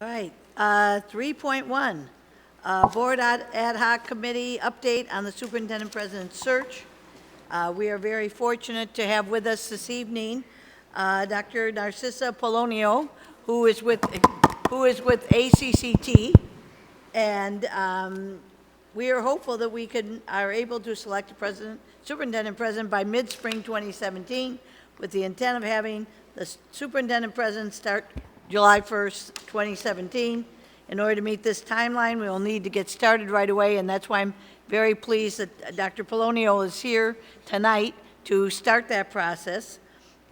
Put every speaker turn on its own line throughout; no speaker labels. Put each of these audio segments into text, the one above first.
All right, 3.1, Board Ad Hoc Committee update on the Superintendent President's search. We are very fortunate to have with us this evening Dr. Narcissa Polonio, who is with ACCT, and we are hopeful that we are able to select a superintendent president by mid-spring 2017, with the intent of having the superintendent president start July 1st, 2017. In order to meet this timeline, we will need to get started right away, and that's why I'm very pleased that Dr. Polonio is here tonight to start that process.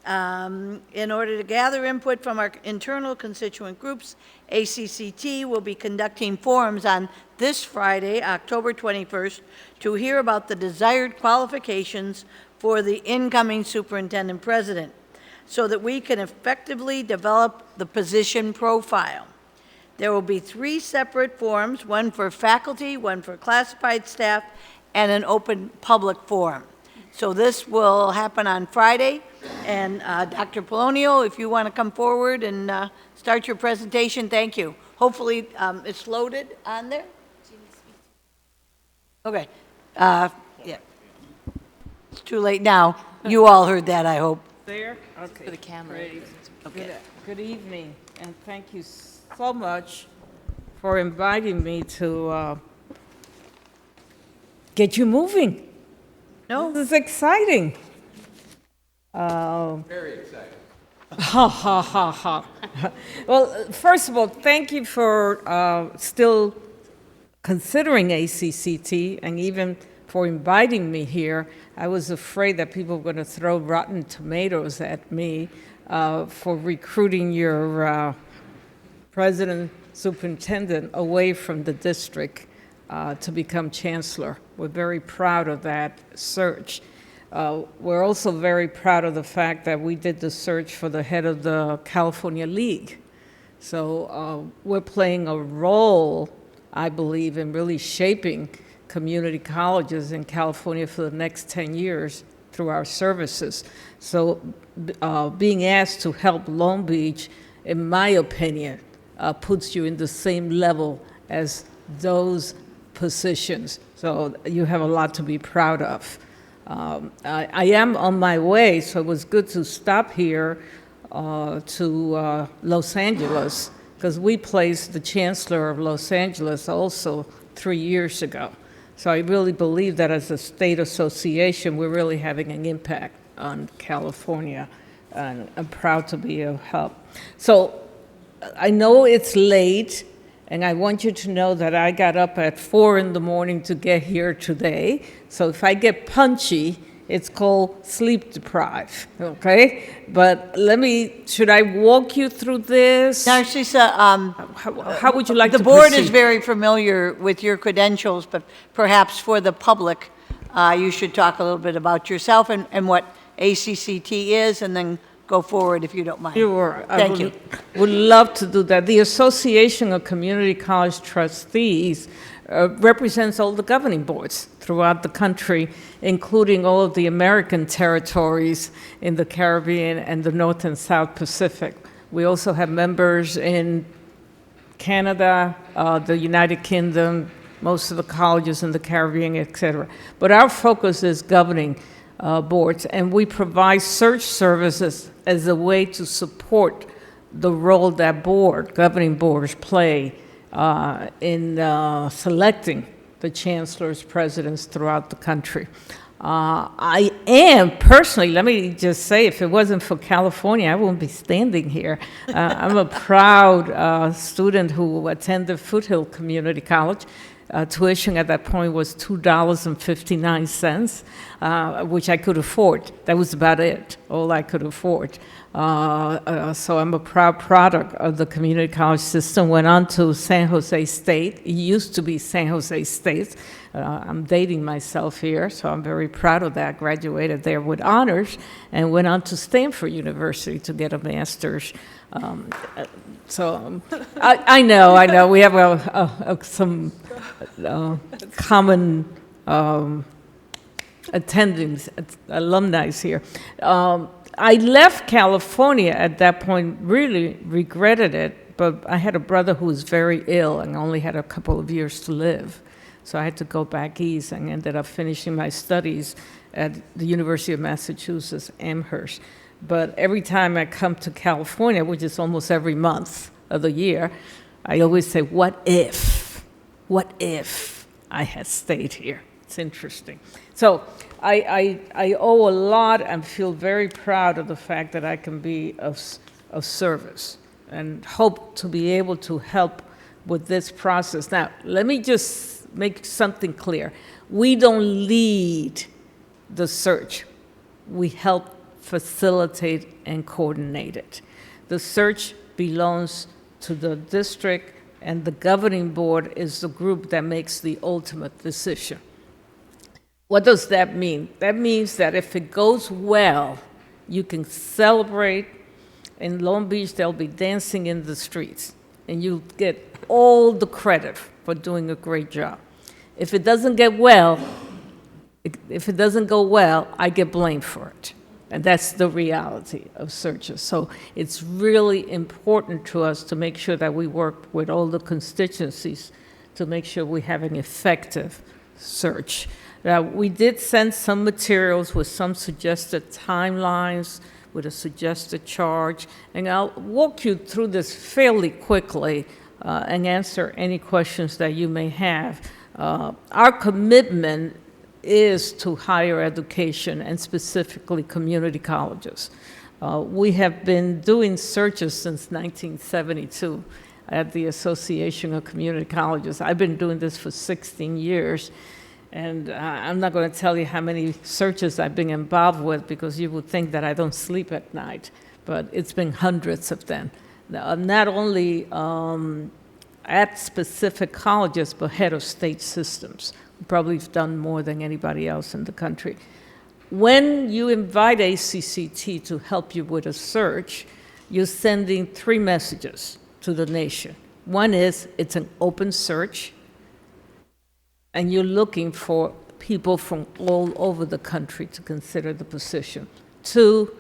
In order to gather input from our internal constituent groups, ACCT will be conducting forums on this Friday, October 21st, to hear about the desired qualifications for the incoming superintendent president, so that we can effectively develop the position profile. There will be 3 separate forums, one for faculty, one for classified staff, and an open public forum. So this will happen on Friday, and Dr. Polonio, if you want to come forward and start your presentation, thank you. Hopefully it's loaded on there. Okay, yeah. It's too late now. You all heard that, I hope.
There? Okay.
For the camera.
Great.
Okay.
Good evening, and thank you so much for inviting me to get you moving.
No?
This is exciting.
Very exciting.
Ha, ha, ha, ha. Well, first of all, thank you for still considering ACCT and even for inviting me here. I was afraid that people were going to throw rotten tomatoes at me for recruiting your president, superintendent away from the district to become chancellor. We're very proud of that search. We're also very proud of the fact that we did the search for the head of the California League. So we're playing a role, I believe, in really shaping community colleges in California for the next 10 years through our services. So being asked to help Long Beach, in my opinion, puts you in the same level as those positions. So you have a lot to be proud of. I am on my way, so it was good to stop here to Los Angeles, because we placed the Chancellor of Los Angeles also 3 years ago. So I really believe that as a state association, we're really having an impact on California, and I'm proud to be of help. So I know it's late, and I want you to know that I got up at 4 in the morning to get here today. So if I get punchy, it's called sleep deprived, okay? But should I walk you through this?
Narcissa,
How would you like to
the board
proceed?
is very familiar with your credentials, but perhaps for the public, you should talk a little bit about yourself and what ACCT is, and then go forward if you don't mind.
Sure.
Thank you.
Would love to do that. The Association of Community College Trustees represents all the governing boards throughout the country, including all of the American territories in the Caribbean and the North and South Pacific. We also have members in Canada, the United Kingdom, most of the colleges in the Caribbean, et cetera. But our focus is governing boards, and we provide search services as a way to support the role that governing boards play in selecting the chancellors, presidents throughout the country. I am personally, let me just say, if it wasn't for California, I wouldn't be standing here. I'm a proud student who attended Foothill Community College. Tuition at that point was $2.59, which I could afford. That was about it, all I could afford. So I'm a proud product of the community college system. Went on to San Jose State. It used to be San Jose State. I'm dating myself here, so I'm very proud of that. Graduated there with honors and went on to Stanford University to get a master's. I know. We have some common attendings, alumni here. I left California at that point, really regretted it, But I had a brother who was very ill and only had a couple of years to live. So I had to go back east and ended up finishing my studies at the University of Massachusetts, Amherst. But every time I come to California, which is almost every month of the year, I always say, what if I had stayed here? It's interesting. So I owe a lot and feel very proud of the fact that I can be of service and hope to be able to help with this process. Now, let me just make something clear. We don't lead the search. We help facilitate and coordinate it. The search belongs to the district, and the governing board is the group that makes the ultimate decision. What does that mean? That means that if it goes well, you can celebrate. In Long Beach, they'll be dancing in the streets, and you get all the credit for doing a great job. If it doesn't get well, if it doesn't go well, I get blamed for it. And that's the reality of searches. So it's really important to us to make sure that we work with all the constituencies to make sure we have an effective search. We did send some materials with some suggested timelines, with a suggested charge, and I'll walk you through this fairly quickly and answer any questions that you may have. Our commitment is to higher education and specifically community colleges. We have been doing searches since 1972 at the Association of Community Colleges. I've been doing this for 16 years, and I'm not going to tell you how many searches I've been involved with because you would think that I don't sleep at night, but it's been hundreds of them. Not only at specific colleges, but head of state systems. Probably have done more than anybody else in the country. When you invite ACCT to help you with a search, you're sending 3 messages to the nation. One is it's an open search, and you're looking for people from all over the country to consider the position. 2,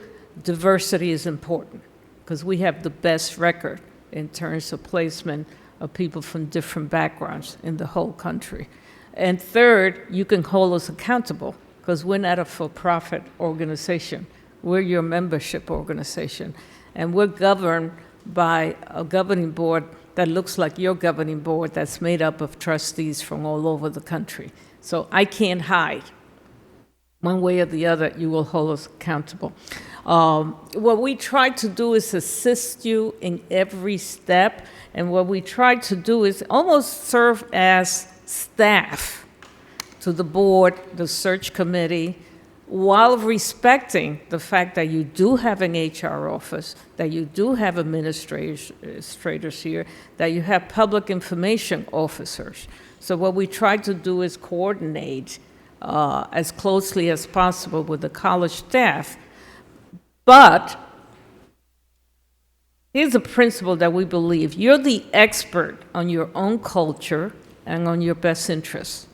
diversity is important because we have the best record in terms of placement of people from different backgrounds in the whole country. And 3rd, you can hold us accountable because we're not a for-profit organization. We're your membership organization. And we're governed by a governing board that looks like your governing board that's made up of trustees from all over the country. So I can't hide. One way or the other, you will hold us accountable. What we try to do is assist you in every step, and what we try to do is almost serve as staff to the board, the search committee, while respecting the fact that you do have an HR office, that you do have administrators here, that you have public information officers. So what we try to do is coordinate as closely as possible with the college staff. But here's a principle that we believe. You're the expert on your own culture and on your best interests.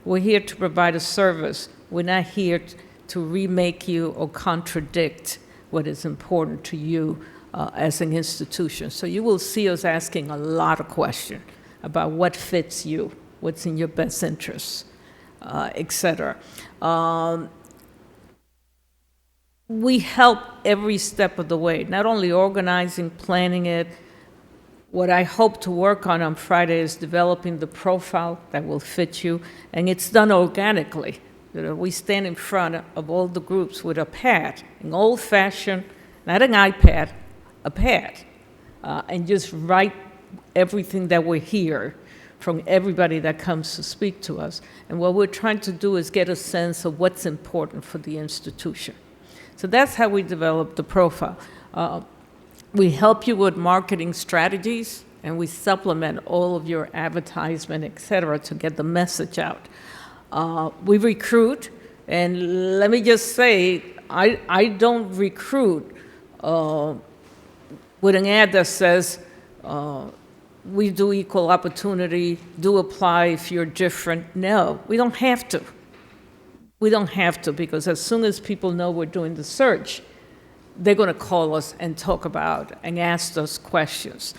We're here to provide a service. We're not here to remake you or contradict what is important to you as an institution. So you will see us asking a lot of questions about what fits you, what's in your best interests, et cetera. We help every step of the way, not only organizing, planning it. What I hope to work on Friday is developing the profile that will fit you, and it's done organically. We stand in front of all the groups with a pad, an old-fashioned, not an iPad, a pad, and just write everything that we hear from everybody that comes to speak to us. And what we're trying to do is get a sense of what's important for the institution. So that's how we develop the profile. We help you with marketing strategies, and we supplement all of your advertisement, et cetera, to get the message out. We recruit, and let me just say, I don't recruit with an ad that says, we do equal opportunity, do apply if you're different. No, we don't have to. We don't have to, because as soon as people know we're doing the search, they're going to call us and talk about and ask us questions.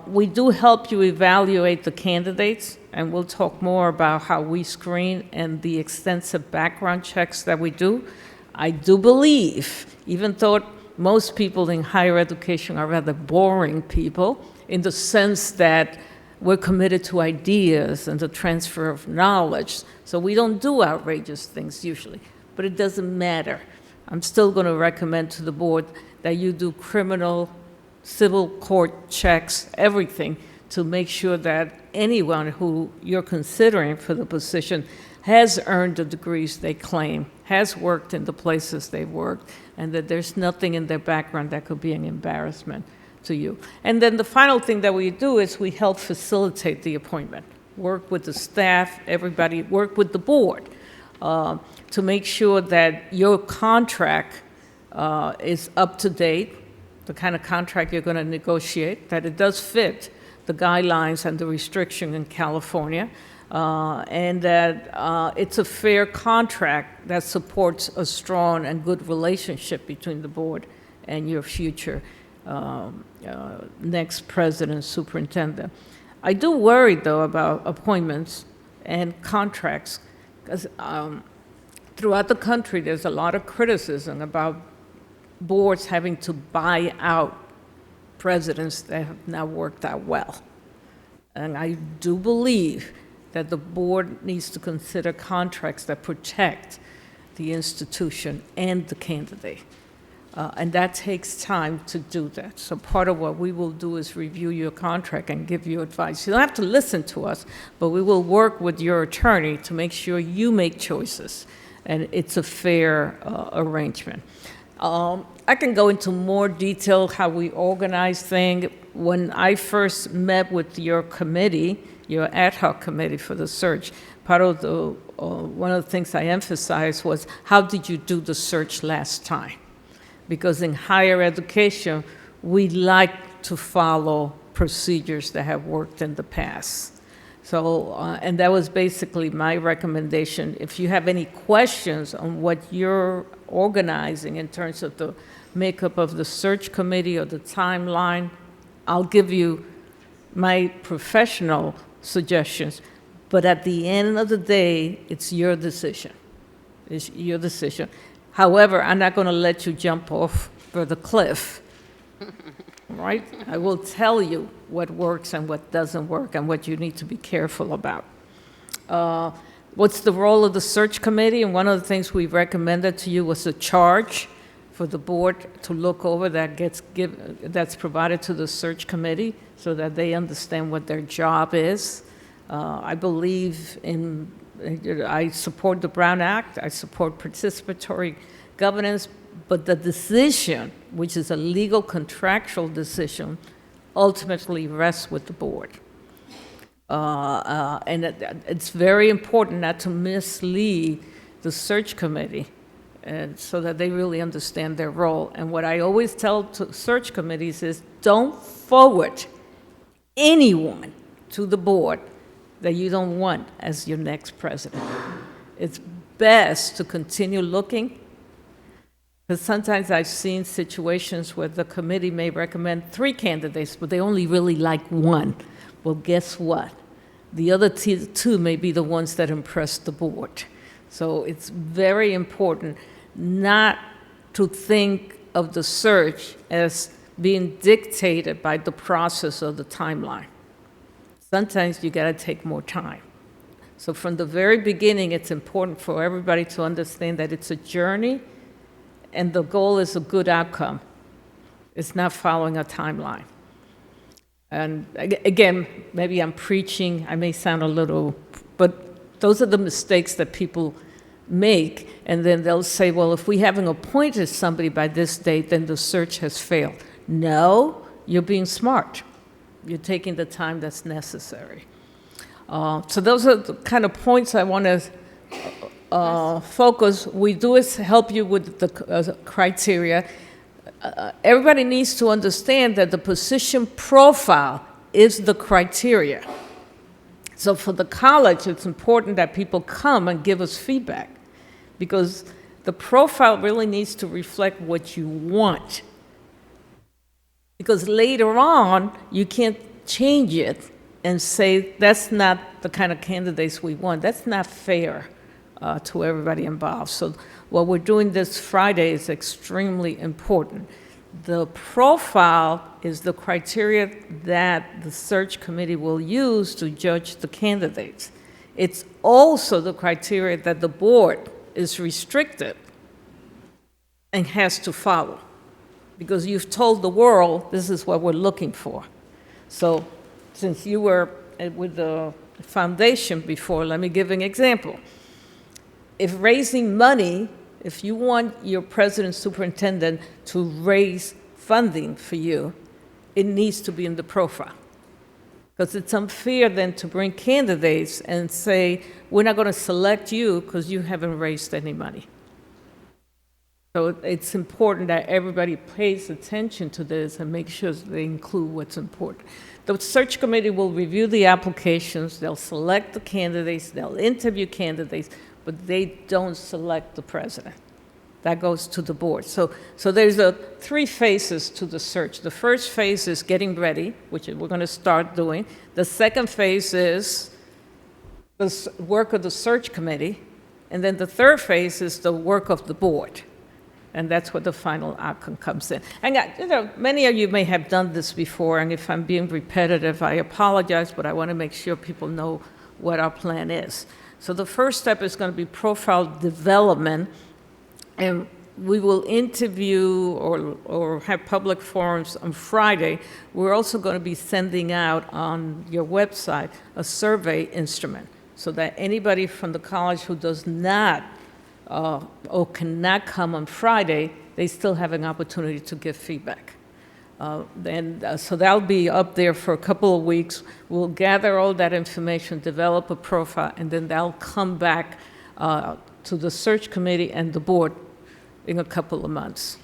We do help you evaluate the candidates, and we'll talk more about how we screen and the extensive background checks that we do. I do believe, even though most people in higher education are rather boring people, in the sense that we're committed to ideas and the transfer of knowledge, so we don't do outrageous things usually, but it doesn't matter. I'm still going to recommend to the board that you do criminal, civil court checks, everything, to make sure that anyone who you're considering for the position has earned the degrees they claim, has worked in the places they've worked, and that there's nothing in their background that could be an embarrassment to you. And then the final thing that we do is we help facilitate the appointment, work with the staff, everybody, work with the board to make sure that your contract is up to date, the kind of contract you're going to negotiate, that it does fit the guidelines and the restriction in California, and that it's a fair contract that supports a strong and good relationship between the board and your future next president, superintendent. I do worry, though, about appointments and contracts, because throughout the country, there's a lot of criticism about boards having to buy out presidents that have not worked out well. And I do believe that the board needs to consider contracts that protect the institution and the candidate. And that takes time to do that. So part of what we will do is review your contract and give you advice. You don't have to listen to us, but we will work with your attorney to make sure you make choices and it's a fair arrangement. I can go into more detail how we organize things. When I first met with your committee, your ad hoc committee for the search, part of the one of the things I emphasized was, how did you do the search last time? Because in higher education, we like to follow procedures that have worked in the past. So, and that was basically my recommendation. If you have any questions on what you're organizing in terms of the makeup of the search committee or the timeline, I'll give you my professional suggestions. But at the end of the day, it's your decision. It's your decision. However, I'm not going to let you jump off the cliff, right? I will tell you what works and what doesn't work and what you need to be careful about. What's the role of the search committee? And one of the things we recommended to you was a charge for the board to look over that's provided to the search committee so that they understand what their job is. I believe in, I support the Brown Act, I support participatory governance, but the decision, which is a legal contractual decision, ultimately rests with the board. And it's very important not to mislead the search committee, and so that they really understand their role. And what I always tell to search committees is, don't forward anyone to the board that you don't want as your next president. It's best to continue looking, because sometimes I've seen situations where the committee may recommend 3 candidates, but they only really like 1. Well, guess what? The other 2 may be the ones that impress the board. So it's very important not to think of the search as being dictated by the process of the timeline. Sometimes you got to take more time. So from the very beginning, it's important for everybody to understand that it's a journey and the goal is a good outcome. It's not following a timeline. And again, maybe I'm preaching, I may sound a little, but those are the mistakes that people make. And then they'll say, well, if we haven't appointed somebody by this date, then the search has failed. No, you're being smart. You're taking the time that's necessary. So those are the kind of points I want to focus. We do is help you with the criteria. Everybody needs to understand that the position profile is the criteria. So for the college, it's important that people come and give us feedback, because the profile really needs to reflect what you want. Because later on, you can't change it and say, that's not the kind of candidates we want. That's not fair to everybody involved. So what we're doing this Friday is extremely important. The profile is the criteria that the search committee will use to judge the candidates. It's also the criteria that the board is restricted and has to follow, because you've told the world this is what we're looking for. So since you were with the foundation before, let me give an example. If raising money, if you want your president superintendent to raise funding for you, it needs to be in the profile. Because it's unfair then to bring candidates and say, we're not going to select you because you haven't raised any money. So it's important that everybody pays attention to this and make sure they include what's important. The search committee will review the applications, they'll select the candidates, they'll interview candidates, but they don't select the president. That goes to the board. So there's three phases to the search. The first phase is getting ready, which we're going to start doing. The second phase is the work of the search committee. And then the third phase is the work of the board. And that's where the final outcome comes in. And many of you may have done this before, and if I'm being repetitive, I apologize, but I want to make sure people know what our plan is. So the first step is going to be profile development, and we will interview or have public forums on Friday. We're also going to be sending out on your website a survey instrument so that anybody from the college who does not or cannot come on Friday, they still have an opportunity to give feedback. So that'll be up there for a couple of weeks. We'll gather all that information, develop a profile, and then that'll come back to the search committee and the board in a couple of months.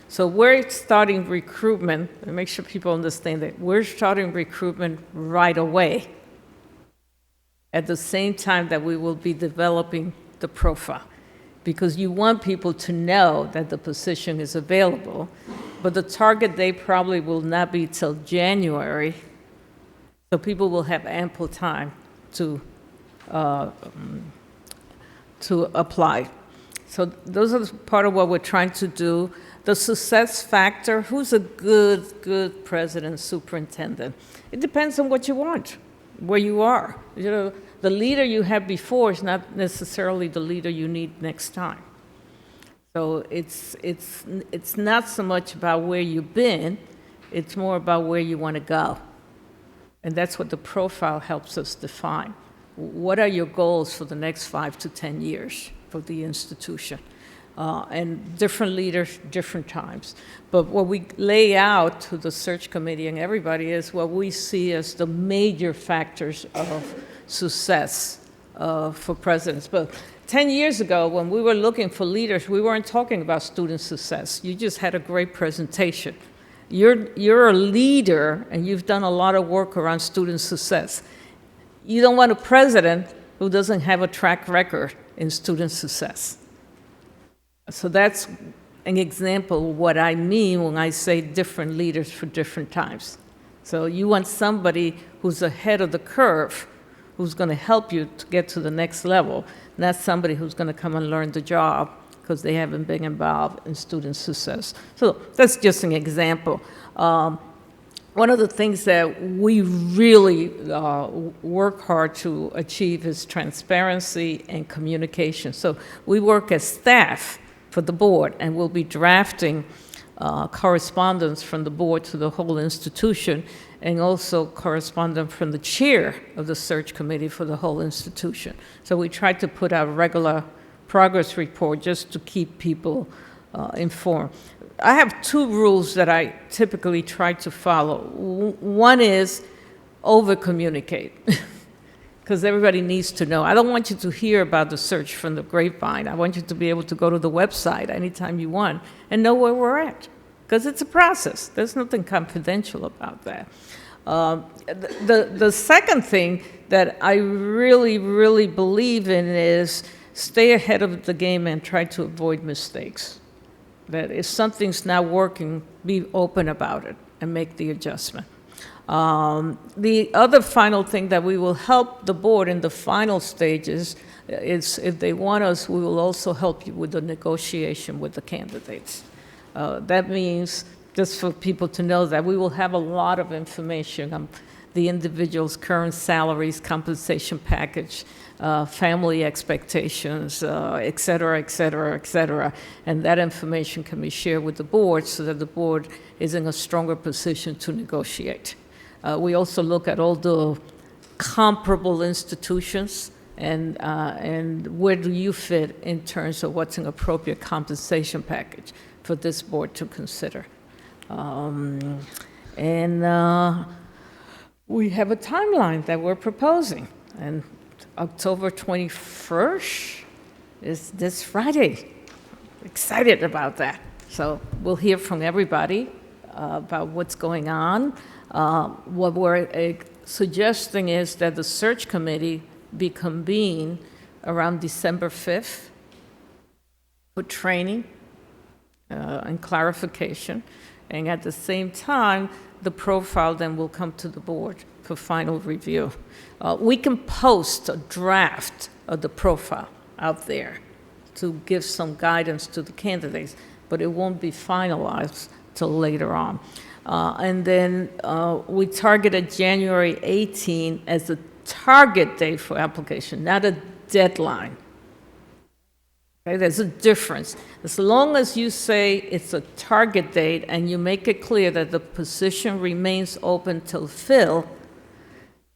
So we're starting recruitment, and make sure people understand that we're starting recruitment right away at the same time that we will be developing the profile, because you want people to know that the position is available, but the target date probably will not be till January, so people will have ample time to apply. So those are part of what we're trying to do. The success factor, who's a good president, superintendent? It depends on what you want, where you are. You know, the leader you had before is not necessarily the leader you need next time. So it's not so much about where you've been, it's more about where you want to go. And that's what the profile helps us define. What are your goals for the next 5 to 10 years for the institution? And different leaders, different times. But what we lay out to the search committee and everybody is what we see as the major factors of success for presidents. But 10 years ago, when we were looking for leaders, we weren't talking about student success. You just had a great presentation. You're a leader, and you've done a lot of work around student success. You don't want a president who doesn't have a track record in student success. So that's an example of what I mean when I say different leaders for different times. So you want somebody who's ahead of the curve, who's going to help you to get to the next level, not somebody who's going to come and learn the job because they haven't been involved in student success. So that's just an example. One of the things that we really work hard to achieve is transparency and communication. So we work as staff for the board, and we'll be drafting correspondence from the board to the whole institution, and also correspondence from the chair of the search committee for the whole institution. So we try to put out a regular progress report just to keep people informed. I have 2 rules that I typically try to follow. One is over-communicate, because everybody needs to know. I don't want you to hear about the search from the grapevine. I want you to be able to go to the website anytime you want and know where we're at, because it's a process. There's nothing confidential about that. The second thing that I really, really believe in is stay ahead of the game and try to avoid mistakes. That if something's not working, be open about it and make the adjustment. The other final thing that we will help the board in the final stages is if they want us, we will also help you with the negotiation with the candidates. That means, just for people to know, that we will have a lot of information on the individual's current salaries, compensation package, family expectations, et cetera, et cetera, et cetera. And that information can be shared with the board so that the board is in a stronger position to negotiate. We also look at all the comparable institutions and where do you fit in terms of what's an appropriate compensation package for this board to consider. We have a timeline that we're proposing, and October 21st is this Friday. Excited about that. So we'll hear from everybody about what's going on. What we're suggesting is that the search committee be convened around December 5th for training and clarification. And at the same time, the profile then will come to the board for final review. We can post a draft of the profile out there to give some guidance to the candidates, but it won't be finalized till later on. And then we targeted January 18 as a target date for application, not a deadline. Okay, there's a difference. As long as you say it's a target date and you make it clear that the position remains open till fill,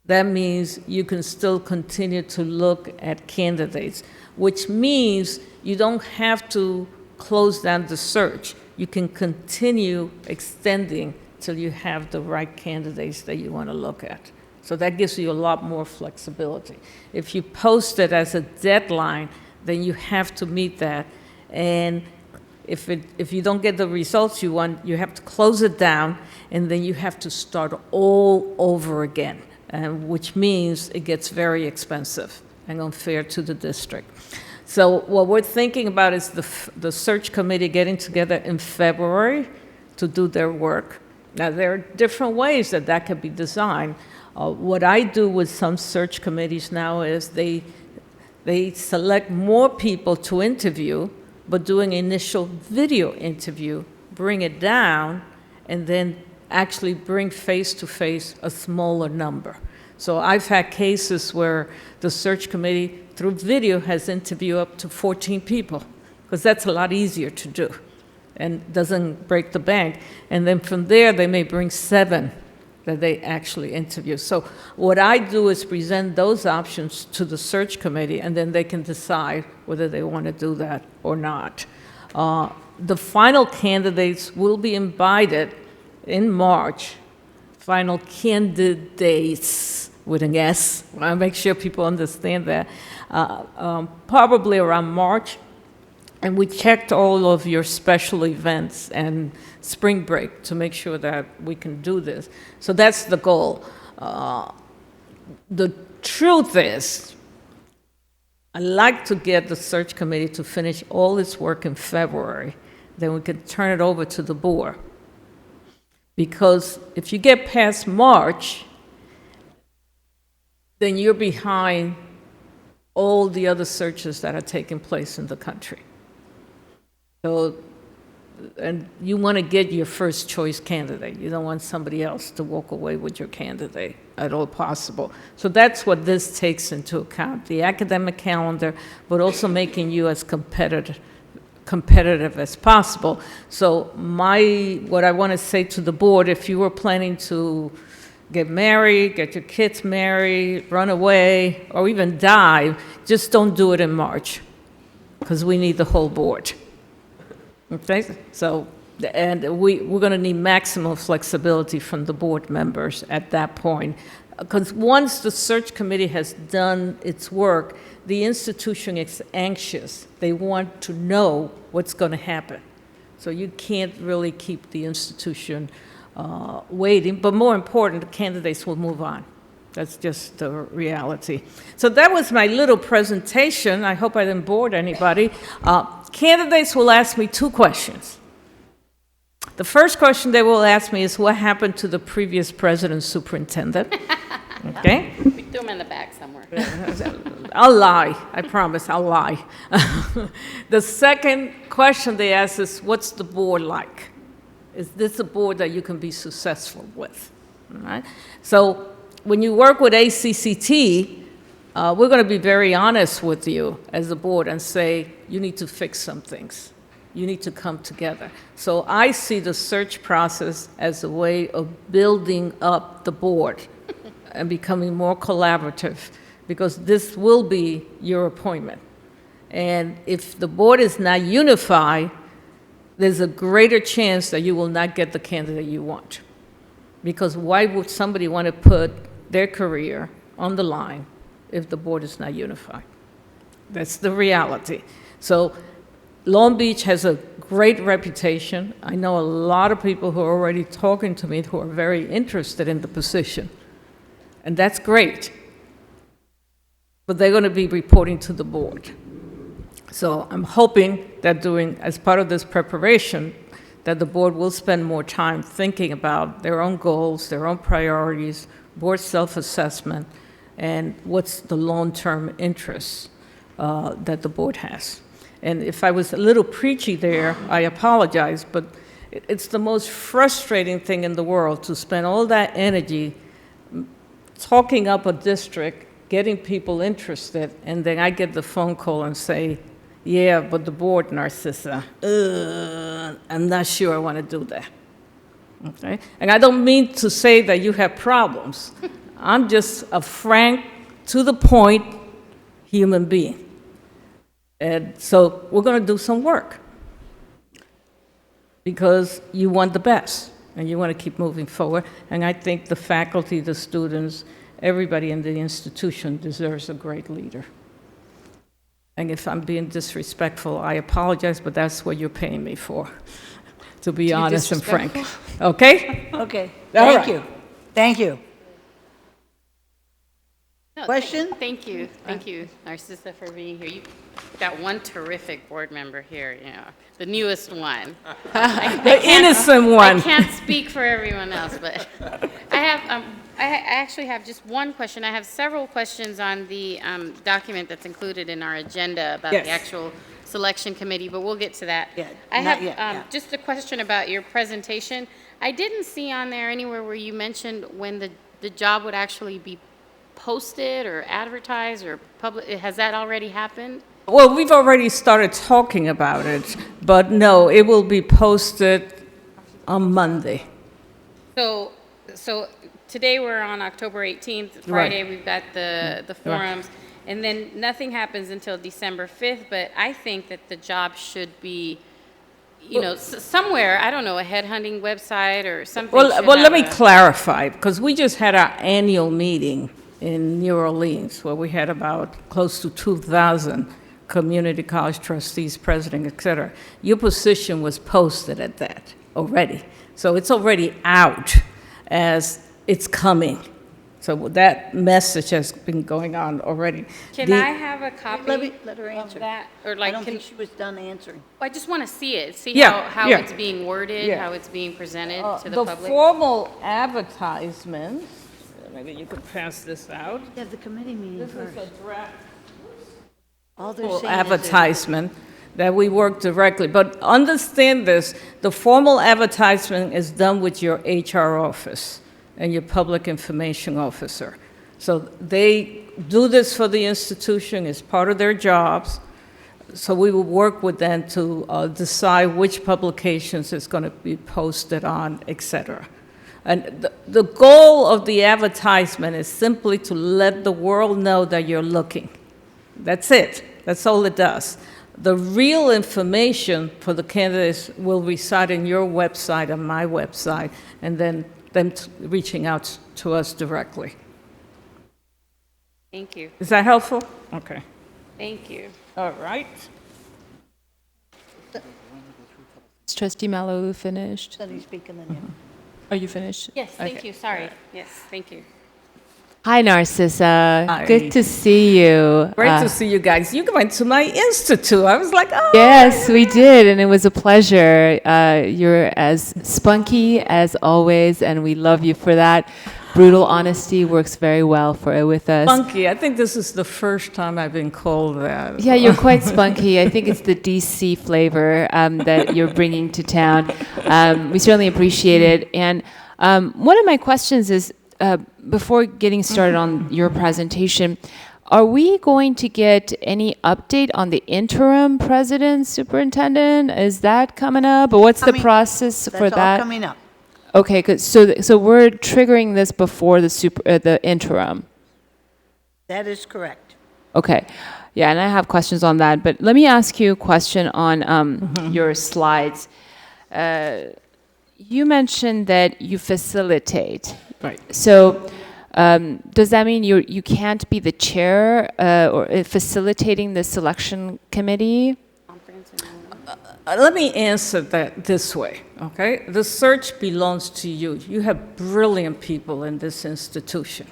that means you can still continue to look at candidates, which means you don't have to close down the search. You can continue extending till you have the right candidates that you want to look at. So that gives you a lot more flexibility. If you post it as a deadline, then you have to meet that. And if you don't get the results you want, you have to close it down, and then you have to start all over again, which means it gets very expensive and unfair to the district. So what we're thinking about is the search committee getting together in February to do their work. Now, there are different ways that could be designed. What I do with some search committees now is they select more people to interview, but doing initial video interview, bring it down, and then actually bring face-to-face a smaller number. So I've had cases where the search committee, through video, has interviewed up to 14 people, because that's a lot easier to do and doesn't break the bank. And then from there, they may bring 7 that they actually interview. So what I do is present those options to the search committee, and then they can decide whether they want to do that or not. The final candidates will be invited in March. Final candidates with an S. I want to make sure people understand that. Probably around March. And we checked all of your special events and spring break to make sure that we can do this. So that's the goal. The truth is, I'd like to get the search committee to finish all its work in February. Then we can turn it over to the board. Because if you get past March, then you're behind all the other searches that are taking place in the country. So, and you want to get your first choice candidate. You don't want somebody else to walk away with your candidate at all possible. So that's what this takes into account, the academic calendar, but also making you as competitive as possible. So what I want to say to the board, if you were planning to get married, get your kids married, run away, or even die, just don't do it in March, because we need the whole board. Okay, so, and we're going to need maximum flexibility from the board members at that point. Because once the search committee has done its work, the institution is anxious. They want to know what's going to happen. So you can't really keep the institution waiting. But more important, the candidates will move on. That's just the reality. So that was my little presentation. I hope I didn't bore anybody. Candidates will ask me 2 questions. The first question they will ask me is, what happened to the previous president superintendent? Okay?
We threw them in the back somewhere.
I'll lie. I promise, I'll lie. The second question they ask is, what's the board like? Is this a board that you can be successful with? All right? So when you work with ACCT, we're going to be very honest with you as a board and say, you need to fix some things. You need to come together. So I see the search process as a way of building up the board and becoming more collaborative, because this will be your appointment. And if the board is not unified, there's a greater chance that you will not get the candidate you want. Because why would somebody want to put their career on the line if the board is not unified? That's the reality. So Long Beach has a great reputation. I know a lot of people who are already talking to me who are very interested in the position. And that's great. But they're going to be reporting to the board. So I'm hoping that as part of this preparation, that the board will spend more time thinking about their own goals, their own priorities, board self-assessment, and what's the long-term interests that the board has. And if I was a little preachy there, I apologize, but it's the most frustrating thing in the world to spend all that energy talking up a district, getting people interested, and then I get the phone call and say, yeah, but the board, Narcissa, I'm not sure I want to do that. Okay? And I don't mean to say that you have problems. I'm just a frank, to the point human being. And so we're going to do some work because you want the best and you want to keep moving forward. And I think the faculty, the students, everybody in the institution deserves a great leader. And if I'm being disrespectful, I apologize, but that's what you're paying me for, to be honest and frank. Okay?
Okay,
All
thank
right.
you. Thank you.
No,
Question?
Thank you, Narcissa, for being here. You've got one terrific board member here, the newest one.
The innocent one.
I can't speak for everyone else, but I actually have just one question. I have several questions on the document that's included in our agenda about
Yes.
the actual selection committee, but we'll get to that.
Yeah,
I
not
have
yet, yeah.
just a question about your presentation. I didn't see on there anywhere where you mentioned when the job would actually be posted or advertised or public. Has that already happened?
Well, we've already started talking about it, but no, it will be posted on Monday.
So today we're on October 18th. Friday we've got the forums, and then nothing happens until December 5th. But I think that the job should be, somewhere. I don't know, a headhunting website or something.
Well,
should
let
have
me
a-
clarify, because we just had our annual meeting in New Orleans, where we had about close to 2,000 community college trustees, president, et cetera. Your position was posted at that already. So it's already out as it's coming. So that message has been going on already.
Can I have a copy
Let her answer.
of that? Or
I
like,
don't think she was done answering.
I just want to see it, see
Yeah,
how
yeah.
it's being worded,
Yeah.
how it's being presented to the
The
public.
formal advertisement, maybe you could pass this out.
Yeah, the committee meeting
This is
first.
a draft
All they're saying is that-
advertisement that we work directly. But understand this, the formal advertisement is done with your HR office and your public information officer. So they do this for the institution, it's part of their jobs. So we will work with them to decide which publications it's going to be posted on, et cetera. And the goal of the advertisement is simply to let the world know that you're looking. That's it. That's all it does. The real information for the candidates will reside in your website and my website, and then them reaching out to us directly.
Thank you.
Is that helpful? Okay.
Thank you.
All right.
Is Trustee Malou finished?
Let me speak and then you.
Are you finished?
Yes, thank
Okay.
you, sorry. Yes, thank you.
Hi, Narcissa.
Hi.
Good to see you.
Great to see you guys. You went to my institute. I was like, oh.
Yes, we did, and it was a pleasure. You're as spunky as always, and we love you for that. Brutal honesty works very well with us.
Funky. I think this is the first time I've been called that.
Yeah, you're quite spunky. I think it's the DC flavor that you're bringing to town. We certainly appreciate it. And one of my questions is, before getting started on your presentation, are we going to get any update on the interim president, superintendent? Is that coming up? Or what's the process for
That's all
that?
coming up.
Okay, good. So we're triggering this before the interim.
That is correct.
Okay. Yeah, and I have questions on that, but let me ask you a question on your slides. You mentioned that you facilitate.
Right.
So does that mean you can't be the chair or facilitating the selection committee?
Let me answer that this way, okay? The search belongs to you. You have brilliant people in this institution.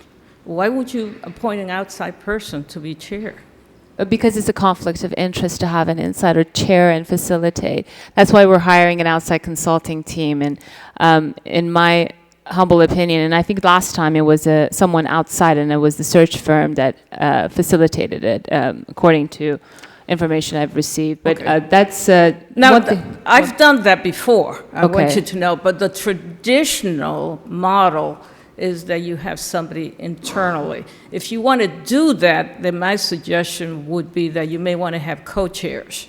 Why would you appoint an outside person to be chair?
Because it's a conflict of interest to have an insider chair and facilitate. That's why we're hiring an outside consulting team. And in my humble opinion, and I think last time it was someone outside, and it was the search firm that facilitated it, according to information I've received. But
Okay.
that's
Now,
one thing.
I've done that before, I want
Okay.
you to know, but the traditional model is that you have somebody internally. If you want to do that, then my suggestion would be that you may want to have co-chairs.